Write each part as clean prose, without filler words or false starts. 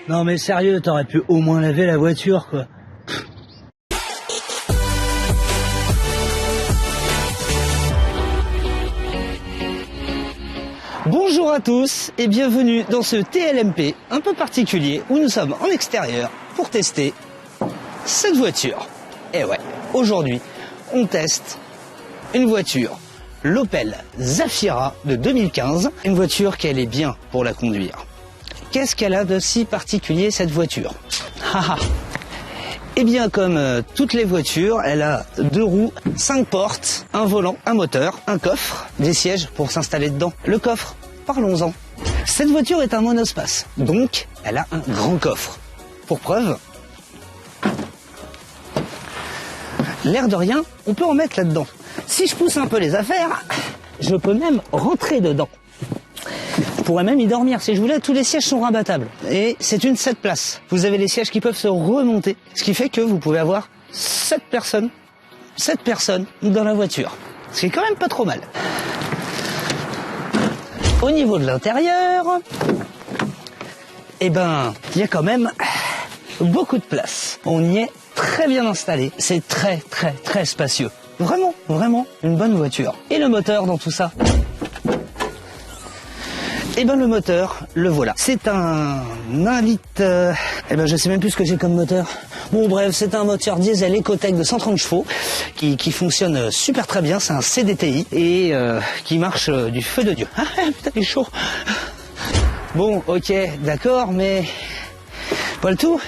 Non mais sérieux, t'aurais pu au moins laver la voiture, quoi. Bonjour à tous et bienvenue dans ce TLMP un peu particulier où nous sommes en extérieur pour tester cette voiture. Et ouais, aujourd'hui, on teste une voiture, l'Opel Zafira de 2015, une voiture qui est bien pour la conduire. Qu'est-ce qu'elle a de si particulier cette voiture? Eh bien, comme toutes les voitures, elle a 2 roues, 5 portes, un volant, un moteur, un coffre, des sièges pour s'installer dedans. Le coffre, parlons-en. Cette voiture est un monospace, donc elle a un grand coffre. Pour preuve, l'air de rien, on peut en mettre là-dedans. Si je pousse un peu les affaires, je peux même rentrer dedans. Je pourrais même y dormir si je voulais, tous les sièges sont rabattables. Et c'est une 7 places. Vous avez les sièges qui peuvent se remonter, ce qui fait que vous pouvez avoir 7 personnes dans la voiture. Ce qui est quand même pas trop mal. Au niveau de l'intérieur, eh ben, il y a quand même beaucoup de place. On y est très bien installé. C'est très spacieux. Vraiment une bonne voiture. Et le moteur dans tout ça? Eh ben le moteur, le voilà. C'est un 1 litre... Eh ben je sais même plus ce que j'ai comme moteur. Bon bref, c'est un moteur diesel Ecotec de 130 chevaux qui fonctionne super très bien. C'est un CDTI et qui marche du feu de Dieu. Ah putain, il est chaud. Bon, ok, d'accord, mais pas le tout.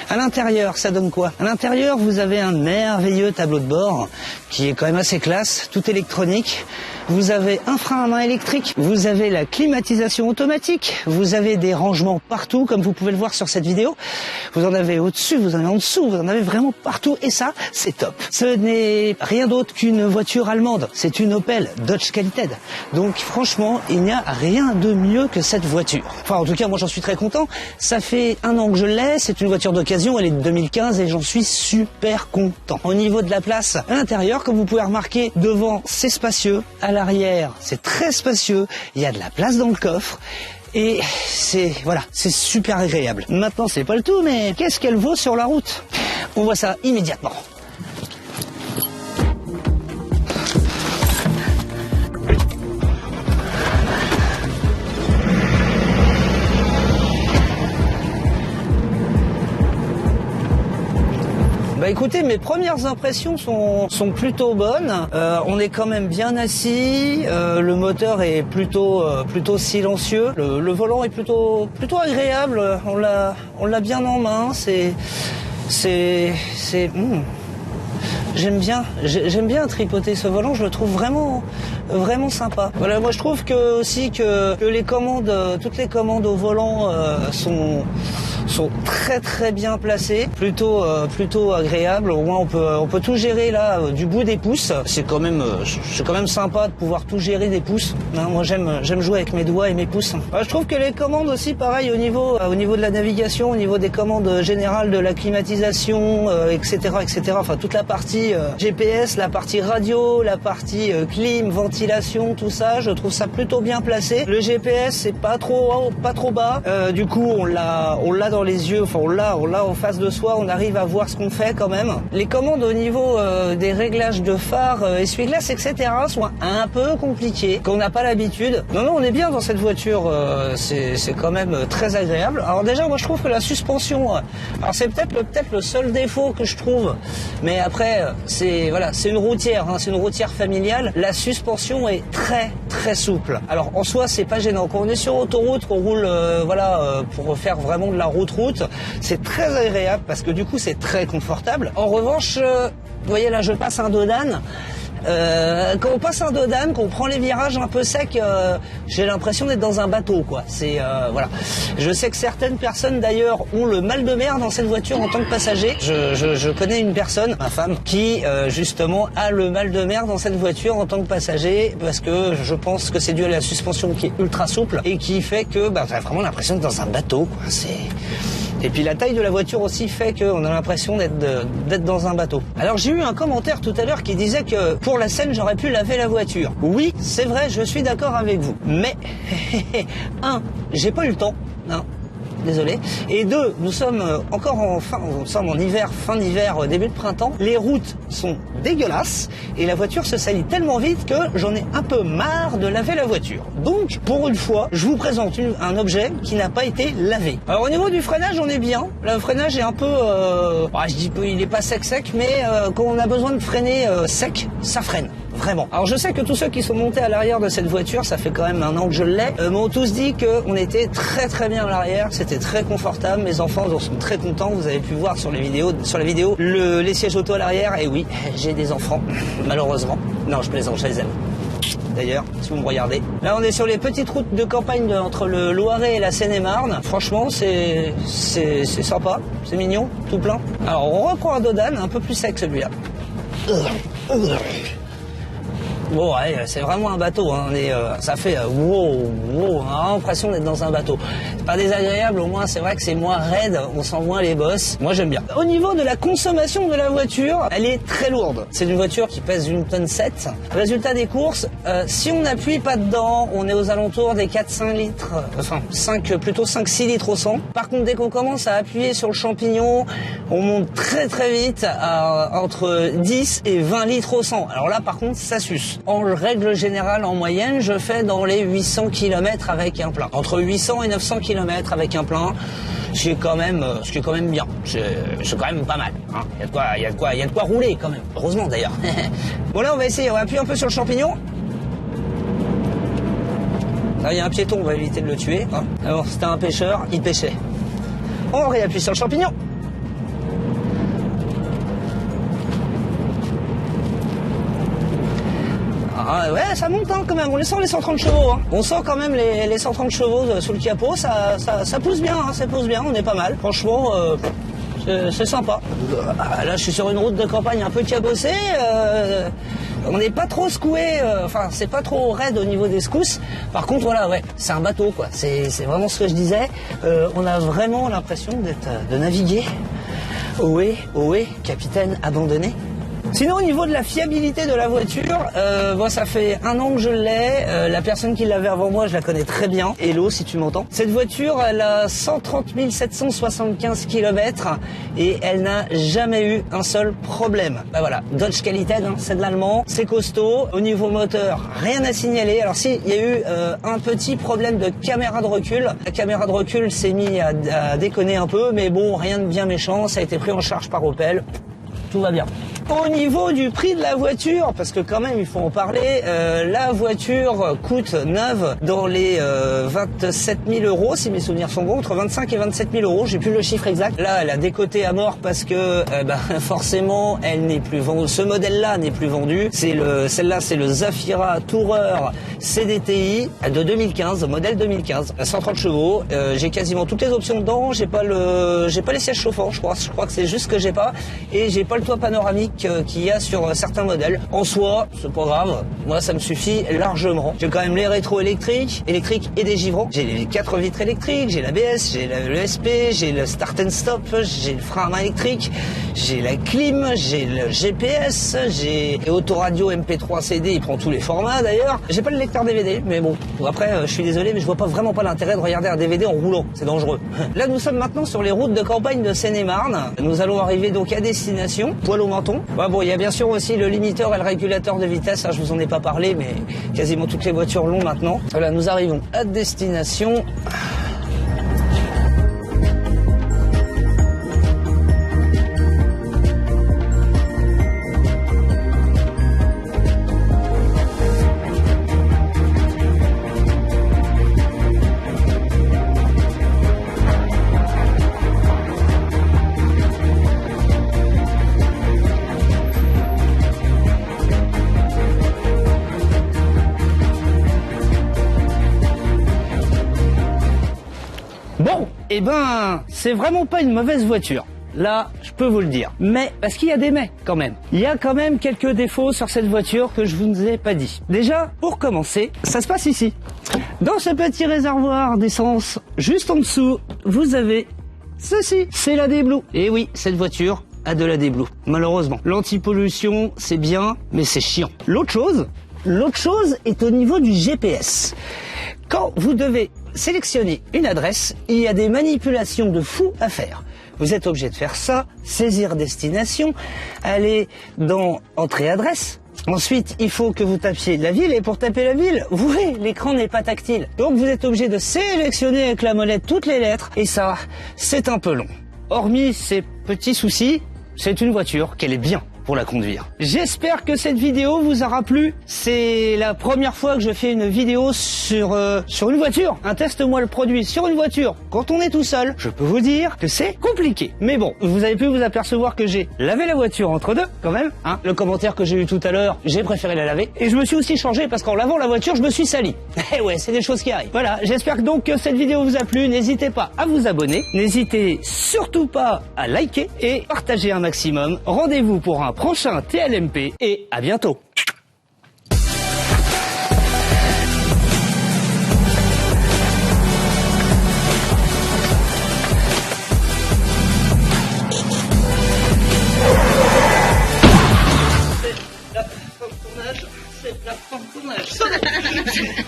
À l'intérieur, ça donne quoi? À l'intérieur, vous avez un merveilleux tableau de bord qui est quand même assez classe, tout électronique. Vous avez un frein à main électrique, vous avez la climatisation automatique, vous avez des rangements partout, comme vous pouvez le voir sur cette vidéo. Vous en avez au-dessus, vous en avez en dessous, vous en avez vraiment partout, et ça, c'est top. Ce n'est rien d'autre qu'une voiture allemande, c'est une Opel Dodge Qualited. Donc franchement, il n'y a rien de mieux que cette voiture. Enfin, en tout cas, moi j'en suis très content. Ça fait 1 an que je l'ai, c'est une voiture d'occasion, elle est de 2015 et j'en suis super content. Au niveau de la place, à l'intérieur, comme vous pouvez remarquer, devant, c'est spacieux. À l'arrière, c'est très spacieux, il y a de la place dans le coffre et c'est super agréable. Maintenant, c'est pas le tout, mais qu'est-ce qu'elle vaut sur la route? On voit ça immédiatement. Bah écoutez, mes premières impressions sont plutôt bonnes. On est quand même bien assis. Le moteur est plutôt silencieux. Le volant est plutôt agréable. On l'a bien en main. J'aime bien tripoter ce volant. Je le trouve vraiment sympa. Voilà, moi je trouve que les commandes, toutes les commandes au volant sont très bien placées, plutôt agréable. Au moins on peut tout gérer là du bout des pouces. C'est quand même sympa de pouvoir tout gérer des pouces. Hein, moi j'aime jouer avec mes doigts et mes pouces. Je trouve que les commandes aussi pareil au niveau de la navigation, au niveau des commandes générales de la climatisation, etc. Enfin toute la partie GPS, la partie radio, la partie clim, ventilation, tout ça, je trouve ça plutôt bien placé. Le GPS c'est pas trop haut, pas trop bas. Du coup on l'a dans les yeux, enfin on l'a en face de soi, on arrive à voir ce qu'on fait quand même. Les commandes au niveau des réglages de phare, essuie-glace, etc. sont un peu compliquées, qu'on n'a pas l'habitude. Non, on est bien dans cette voiture, c'est quand même très agréable. Alors déjà, moi je trouve que la suspension, alors c'est peut-être le seul défaut que je trouve, mais après c'est une routière, hein, c'est une routière familiale. La suspension est très souple. Alors en soi, c'est pas gênant. Quand on est sur autoroute, qu'on roule, pour faire vraiment de la route, c'est très agréable parce que du coup c'est très confortable. En revanche, vous voyez là, je passe un dos d'âne. Quand on passe un dos d'âne, qu'on prend les virages un peu secs, j'ai l'impression d'être dans un bateau, quoi. C'est voilà. Je sais que certaines personnes d'ailleurs ont le mal de mer dans cette voiture en tant que passager. Je connais une personne, ma femme, qui justement a le mal de mer dans cette voiture en tant que passager parce que je pense que c'est dû à la suspension qui est ultra souple et qui fait que t'as vraiment l'impression d'être dans un bateau, quoi. Et puis la taille de la voiture aussi fait qu'on a l'impression d'être dans un bateau. Alors j'ai eu un commentaire tout à l'heure qui disait que pour la scène j'aurais pu laver la voiture. Oui, c'est vrai, je suis d'accord avec vous. Mais, j'ai pas eu le temps. Hein. désolé. Et 2, nous sommes encore nous sommes en hiver, fin d'hiver, début de printemps. Les routes sont dégueulasses et la voiture se salit tellement vite que j'en ai un peu marre de laver la voiture. Donc, pour une fois, je vous présente un objet qui n'a pas été lavé. Alors, au niveau du freinage, on est bien. Le freinage est un peu, je dis il est pas sec, mais quand on a besoin de freiner sec, ça freine. Vraiment. Alors je sais que tous ceux qui sont montés à l'arrière de cette voiture, ça fait quand même 1 an que je l'ai, m'ont tous dit qu'on était très très bien à l'arrière, c'était très confortable, mes enfants en sont très contents, vous avez pu voir sur la vidéo, les sièges auto à l'arrière, et oui, j'ai des enfants, malheureusement. Non, je plaisante, je les aime. D'ailleurs, si vous me regardez. Là, on est sur les petites routes de campagne entre le Loiret et la Seine-et-Marne. Franchement, c'est sympa, c'est mignon, tout plein. Alors, on reprend un Dodane, un peu plus sec celui-là. Bon, ouais, c'est vraiment un bateau, hein. Ça fait wow, on a l'impression d'être dans un bateau. C'est pas désagréable, au moins c'est vrai que c'est moins raide, on sent moins les bosses. Moi j'aime bien. Au niveau de la consommation de la voiture, elle est très lourde. C'est une voiture qui pèse 1,7 tonne. Résultat des courses, si on n'appuie pas dedans, on est aux alentours des 4-5 litres, plutôt 5-6 litres au 100. Par contre, dès qu'on commence à appuyer sur le champignon, on monte très très vite à entre 10 et 20 litres au 100. Alors là par contre, ça suce. En règle générale, en moyenne, je fais dans les 800 km avec un plein. Entre 800 et 900 km avec un plein, ce qui est quand même bien. C'est quand même pas mal. Hein. Il y a de quoi rouler quand même. Heureusement d'ailleurs. Bon là, on va essayer. On va appuyer un peu sur le champignon. Là, il y a un piéton, on va éviter de le tuer. Hein. Alors, c'était un pêcheur, il pêchait. On réappuie sur le champignon. Ah ouais, ça monte hein, quand même, on les sent les 130 chevaux. Hein. On sent quand même les 130 chevaux sous le capot, ça pousse bien, hein, ça pousse bien, on est pas mal. Franchement, c'est sympa. Là, je suis sur une route de campagne un peu cabossée. On n'est pas trop secoué, c'est pas trop raide au niveau des secousses. Par contre, voilà, ouais, c'est un bateau, quoi. C'est vraiment ce que je disais. On a vraiment l'impression de naviguer. Ohé, capitaine abandonné. Sinon, au niveau de la fiabilité de la voiture, ça fait 1 an que je l'ai. La personne qui l'avait avant moi, je la connais très bien. Hello, si tu m'entends. Cette voiture, elle a 130 775 km et elle n'a jamais eu un seul problème. Bah voilà, Dodge Qualited, hein, c'est de l'allemand, c'est costaud. Au niveau moteur, rien à signaler. Alors si, il y a eu un petit problème de caméra de recul. La caméra de recul s'est mise à déconner un peu, mais bon, rien de bien méchant. Ça a été pris en charge par Opel. Tout va bien. Au niveau du prix de la voiture, parce que quand même il faut en parler, la voiture coûte neuve dans les 27 000 euros, si mes souvenirs sont bons, entre 25 et 27 000 euros, j'ai plus le chiffre exact. Là, elle a décoté à mort parce que forcément, elle n'est plus vendue. Ce modèle-là n'est plus vendu. Celle-là, c'est le Zafira Tourer CDTI de 2015, modèle 2015, à 130 chevaux. J'ai quasiment toutes les options dedans. J'ai pas les sièges chauffants, je crois que c'est juste que j'ai pas, et j'ai pas le toit panoramique qu'il y a sur certains modèles. En soi, c'est pas grave. Moi, ça me suffit largement. J'ai quand même les rétros électriques et des givrons. J'ai les 4 vitres électriques, j'ai l'ABS, j'ai l'ESP, j'ai le start and stop, j'ai le frein à main électrique, j'ai la clim, j'ai le GPS, j'ai autoradio MP3 CD, il prend tous les formats d'ailleurs. J'ai pas le lecteur DVD, mais bon. Après, je suis désolé, mais je vois vraiment pas l'intérêt de regarder un DVD en roulant. C'est dangereux. Là, nous sommes maintenant sur les routes de campagne de Seine-et-Marne. Nous allons arriver donc à destination, poil au menton. Bon, il y a bien sûr aussi le limiteur et le régulateur de vitesse, je vous en ai pas parlé, mais quasiment toutes les voitures l'ont maintenant. Voilà, nous arrivons à destination. Bon, c'est vraiment pas une mauvaise voiture. Là, je peux vous le dire. Mais, parce qu'il y a des mais, quand même. Il y a quand même quelques défauts sur cette voiture que je vous ai pas dit. Déjà, pour commencer, ça se passe ici. Dans ce petit réservoir d'essence, juste en dessous, vous avez ceci. C'est la D-Blue. Et oui, cette voiture a de la D-Blue. Malheureusement. L'anti-pollution, c'est bien, mais c'est chiant. L'autre chose est au niveau du GPS. Quand vous devez sélectionner une adresse, il y a des manipulations de fou à faire. Vous êtes obligé de faire ça, saisir destination, aller dans entrée adresse. Ensuite, il faut que vous tapiez la ville, et pour taper la ville, vous voyez, l'écran n'est pas tactile. Donc vous êtes obligé de sélectionner avec la molette toutes les lettres, et ça, c'est un peu long. Hormis ces petits soucis, c'est une voiture qu'elle est bien pour la conduire. J'espère que cette vidéo vous aura plu. C'est la première fois que je fais une vidéo sur une voiture. Un teste-moi le produit sur une voiture. Quand on est tout seul, je peux vous dire que c'est compliqué. Mais bon, vous avez pu vous apercevoir que j'ai lavé la voiture entre deux, quand même. Hein. Le commentaire que j'ai eu tout à l'heure, j'ai préféré la laver. Et je me suis aussi changé parce qu'en lavant la voiture, je me suis sali. Eh ouais, c'est des choses qui arrivent. Voilà, j'espère donc que cette vidéo vous a plu. N'hésitez pas à vous abonner. N'hésitez surtout pas à liker et partager un maximum. Rendez-vous pour un prochain TLMP et à bientôt. C'est la fin de tournage.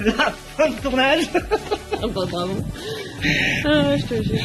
La fin de tournage. Ah bah bravo. Ah ouais, je te jure.